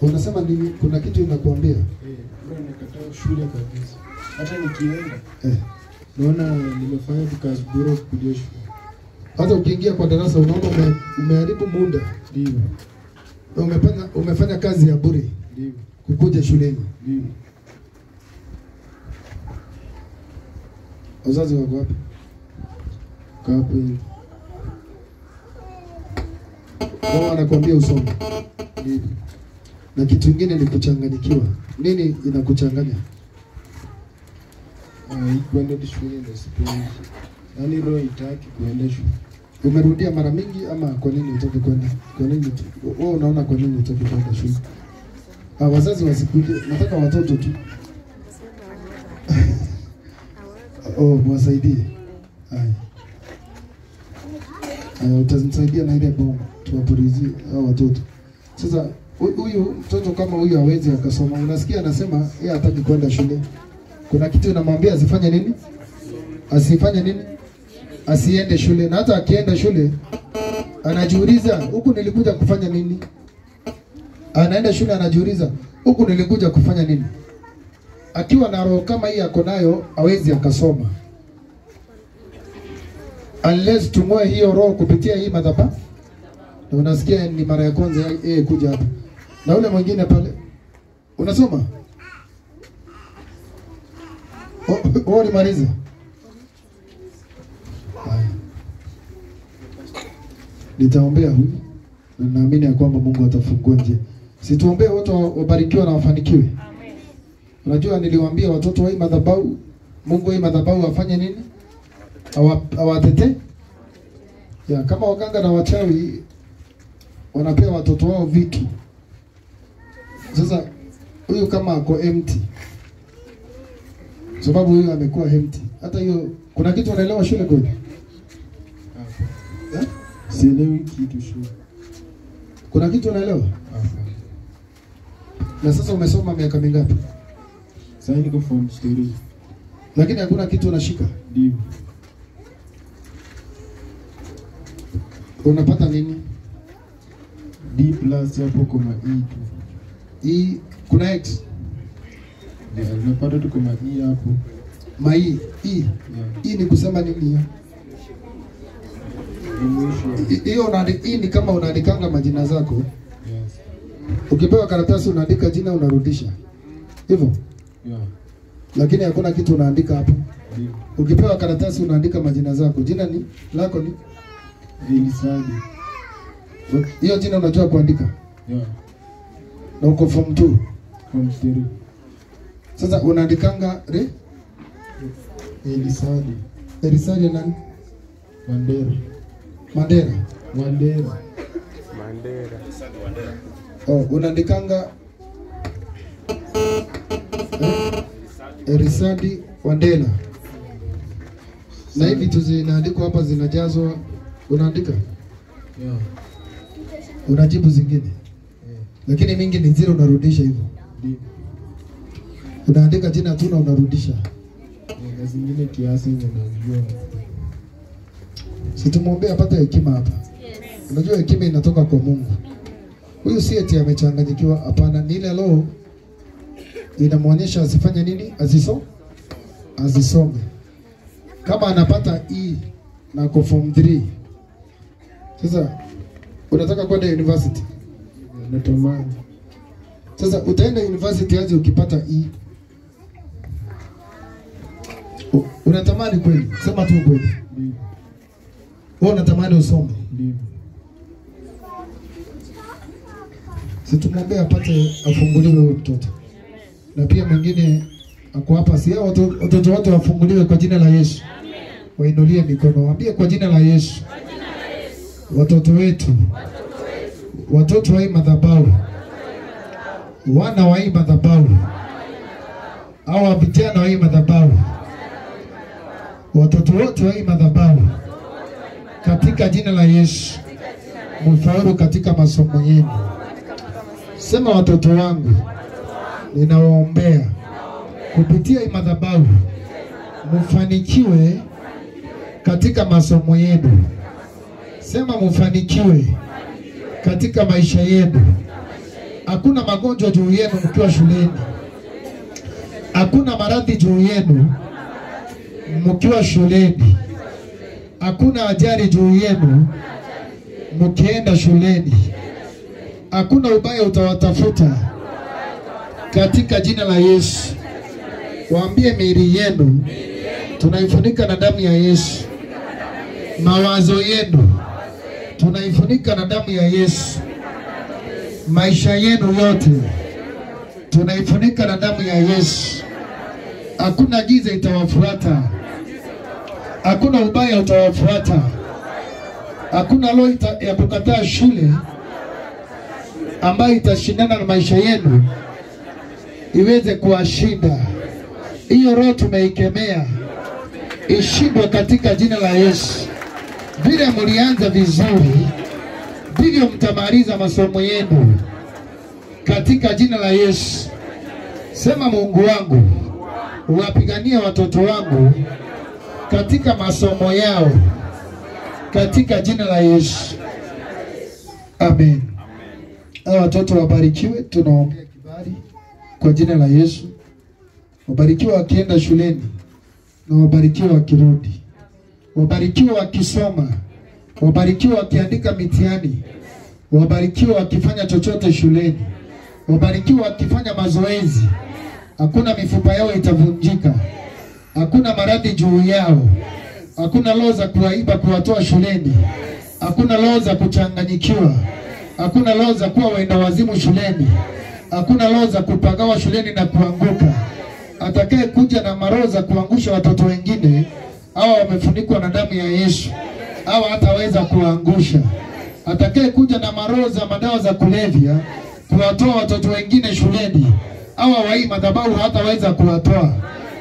Unasema nini? Kuna kitu inakuambia? Bro nakataa shule kabisa. Hata nikienda naona nimefanya kazi bora kuja shule. Hata ukiingia kwa darasa unaona umeharibu muda. Ndio. Umefanya kazi ya bure. Ndio. Kukuja shuleni. Ndio. Wazazi wako wapi? Kapo hivi. Wao wanakuambia usome. Ndio. Na kitu kingine ni kuchanganyikiwa. Nini inakuchanganya? Kwenda shule ndio sipendi. Yaani roho itaki kuenda shule. Umerudia mara mingi ama kwa nini utaki kwenda? Kwa nini wewe unaona kwa nini utaki kwenda shule? Wazazi wasikuje, nataka watoto tu. Mwasaidie. Haya. Utanisaidia na ile bomu tuwapurizie hao watoto. Sasa huyu mtoto kama huyu hawezi akasoma. Unasikia anasema yeye hataki kwenda shule. Kuna kitu inamwambia asifanye nini? Asifanye nini? Asiende shule. Na hata akienda shule anajiuliza, huku nilikuja kufanya nini? Anaenda shule anajiuliza, huku nilikuja kufanya nini? Akiwa na roho kama hii ako nayo hawezi akasoma. Unless tumoe hiyo roho kupitia hii madhabahu. Na unasikia ni mara ya kwanza yeye kuja hapa. Na ule mwingine pale unasoma? Ulimaliza? Nitaombea huyu na naamini ya kwamba Mungu atafungua njia. Situombee wote wabarikiwe na wafanikiwe. Amen. Unajua niliwaambia watoto wa hii madhabahu, Mungu hii madhabahu afanye nini? Awatete. Ya kama waganga na wachawi wanapea watoto wao vitu. Sasa huyu kama ako empty. Sababu huyu amekuwa empty. Hata hiyo kuna kitu unaelewa shule kweli? Sielewi kitu shule. Kuna kitu unaelewa? Na sasa umesoma miaka mingapi? Sasa niko form 3. Lakini hakuna kitu unashika? Ndio. Unapata nini? D+ hapo kama E tu. E kuna X. Ndio, unapata tu kama E hapo. E. Yeah. E ni kusema nini hiyo? Hiyo ni kama unaandikanga majina zako. Yes. Ukipewa karatasi unaandika jina unarudisha. Hivyo? Yeah. Lakini hakuna kitu unaandika hapo. Ndio. Ukipewa karatasi unaandika majina zako. Jina ni lako ni Elisadi. Hiyo jina unajua kuandika? Yeah. Na uko form 2. Form 3. Sasa unaandikanga Elisadi. Elisadi nani? Mandera. Mandera. Unaandikanga Elisadi Wandela. Na hivi vitu zinaandikwa hapa zinajazwa unaandika? Yeah. Unajibu zingine? Yeah. Lakini mingi ni zile unarudisha hivyo. Ndio. Unaandika jina tu na unarudisha. Na zingine kiasi unajua. Situmwombea apate hekima hapa. Yes. Unajua hekima inatoka kwa Mungu. Huyu si eti amechanganyikiwa, hapana, ni ile roho inamuonyesha asifanye nini? Asisome. Kama anapata E na kwa form 3. Sasa unataka kwenda university? Natamani. Sasa utaenda university aje ukipata E? Unatamani kweli? Sema tu kweli. Ndio. Wewe unatamani usome? Ndio. Situmwombea apate afunguliwe huyo mtoto. Na pia mwingine ako hapa, si hao watoto wote wafunguliwe kwa jina la Yesu. Amen. Wainulie mikono, waambie kwa jina la Yesu. Kwa jina la Yesu. Watoto wetu. Watoto wa hii madhabahu. Wana wa hii madhabahu. Hawa vijana wa hii madhabahu. Watoto wote wa hii madhabahu. Katika jina la Yesu. Mfaulu katika masomo yenu. Sema watoto wangu. Ninawaombea kupitia hii madhabahu mfanikiwe katika masomo yenu. Sema mfanikiwe katika maisha yenu. Hakuna magonjwa juu yenu mkiwa shuleni. Hakuna maradhi juu yenu mkiwa shuleni. Hakuna ajali juu yenu mkienda shuleni. Hakuna ubaya utawatafuta katika jina la Yesu. Waambie miili yenu tunaifunika na damu ya Yesu. Mawazo yenu tunaifunika na damu ya Yesu. Maisha yenu yote tunaifunika na damu ya Yesu. Hakuna giza itawafuata. Hakuna ubaya utawafuata. Hakuna roho ya kukataa shule ambayo itashindana na maisha yenu iweze kuwashinda. Hiyo roho tumeikemea ishindwe katika jina la Yesu. Vile mlianza vizuri ndivyo mtamaliza masomo yenu katika jina la Yesu. Sema, Mungu wangu, uwapiganie watoto wangu katika masomo yao katika jina la Yesu. Amen. Hao watoto wabarikiwe. Tunaombea kibali kwa jina la Yesu. Wabarikiwe wakienda shuleni na wabarikiwe wakirudi. Wabarikiwe wakisoma. Wabarikiwe wakiandika mitihani. Wabarikiwe wakifanya chochote shuleni. Wabarikiwe wakifanya mazoezi. Hakuna mifupa yao itavunjika. Hakuna maradhi juu yao. Hakuna roho za kuwaiba kuwatoa shuleni. Hakuna roho za kuchanganyikiwa. Hakuna roho za kuwa waenda wazimu shuleni. Hakuna roho za kupagawa shuleni na kuanguka. Atakaye kuja na maroho za kuangusha watoto wengine, hawa wamefunikwa na damu ya Yesu. Hawa hataweza kuangusha. Atakaye kuja na maroho za madawa za kulevya kuwatoa watoto wengine shuleni, hawa wa hii madhabahu hataweza kuwatoa.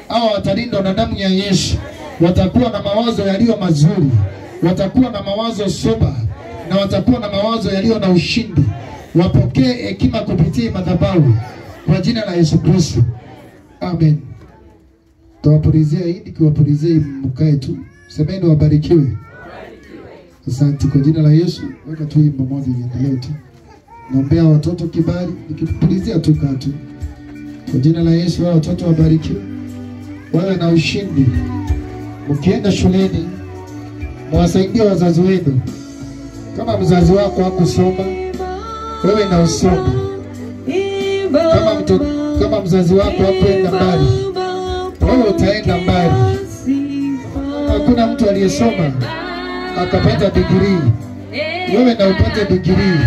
Hawa watalindwa na damu ya Yesu. Watakuwa na mawazo yaliyo mazuri. Watakuwa na mawazo soba. Na watakuwa na mawazo yaliyo na ushindi. Wapokee hekima kupitia madhabahu kwa jina la Yesu Kristo. Amen. Tawapulizia hii, nikiwapulizia mkae tu. Semeni wabarikiwe. Asante kwa jina la Yesu. Weka tu hii mmoja iendelee tu. Naombea watoto kibali, nikipulizia tu katu. Kwa jina la Yesu, wao watoto wabarikiwe. Wawe na ushindi. Mkienda shuleni, mwasaidie wazazi wenu. Kama mzazi wako hakusoma, wewe na usome. Kama mzazi wako hakuenda mbali, wewe utaenda mbali. Hakuna mtu aliyesoma akapata degree, wewe na upate degree.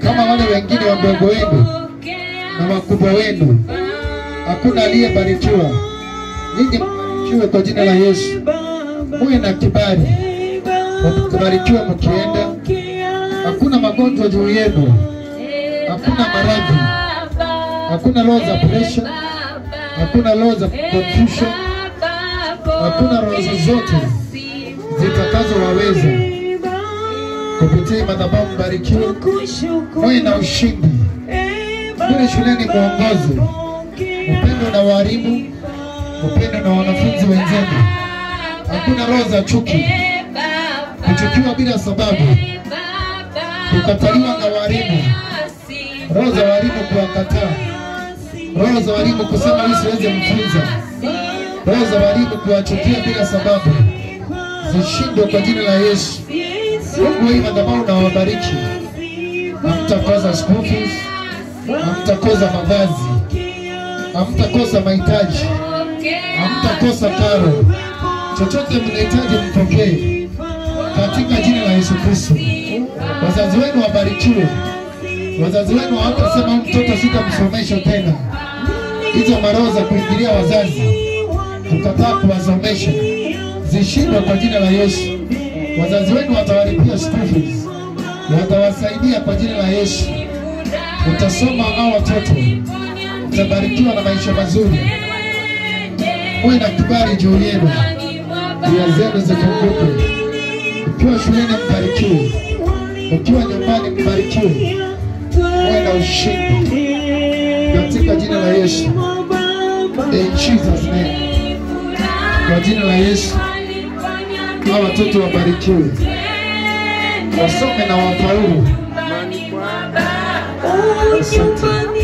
Kama wale wengine wadogo wenu na wakubwa wenu, hakuna aliyebarikiwa. Ninyi mbarikiwe kwa jina la Yesu. Muwe na kibali. Mkibarikiwa mkienda. Hakuna magonjwa juu yenu. Hakuna maradhi. Hakuna roho za pressure. Hakuna roho za confusion. Hakuna roho zote zitakazowaweza. Kupitia madhabahu mbarikiwe. Muwe na ushindi. Kule shuleni muongoze. Upendo na walimu. Upendo na wanafunzi wenzenu. Hakuna roho za chuki. Kuchukiwa bila sababu. Kukataliwa na walimu. Roho za walimu kuwakataa. Roho za walimu kusema hii siwezi mfunza. Roho za walimu kuwachukia bila sababu. Zishindwe kwa jina la Yesu. Mungu hii madhabahu na wabariki. Hamtakosa school fees. Hamtakosa mavazi. Hamtakosa mahitaji. Hamtakosa karo. Chochote mnahitaji mpokee katika jina la Yesu Kristo. Wazazi wenu wabarikiwe. Wazazi wenu hawatasema mtoto sitamsomesha tena. Hizo maroho za kuingilia wazazi kukataa kuwasomesha zishindwe kwa jina la Yesu. Wazazi wenu watawalipia school fees. Watawasaidia kwa jina la Yesu. Utasoma hao watoto. Utabarikiwa na maisha mazuri. Muwe na kibali juu yenu. Njia zenu zifunguke. Ukiwa shuleni mbarikiwe. Ukiwa nyumbani mbarikiwe. Muwe na ushindi katika jina la Yesu. In Jesus name. Kwa jina la Yesu. Hawa watoto wabarikiwe. Wasome na wafaulu. asante.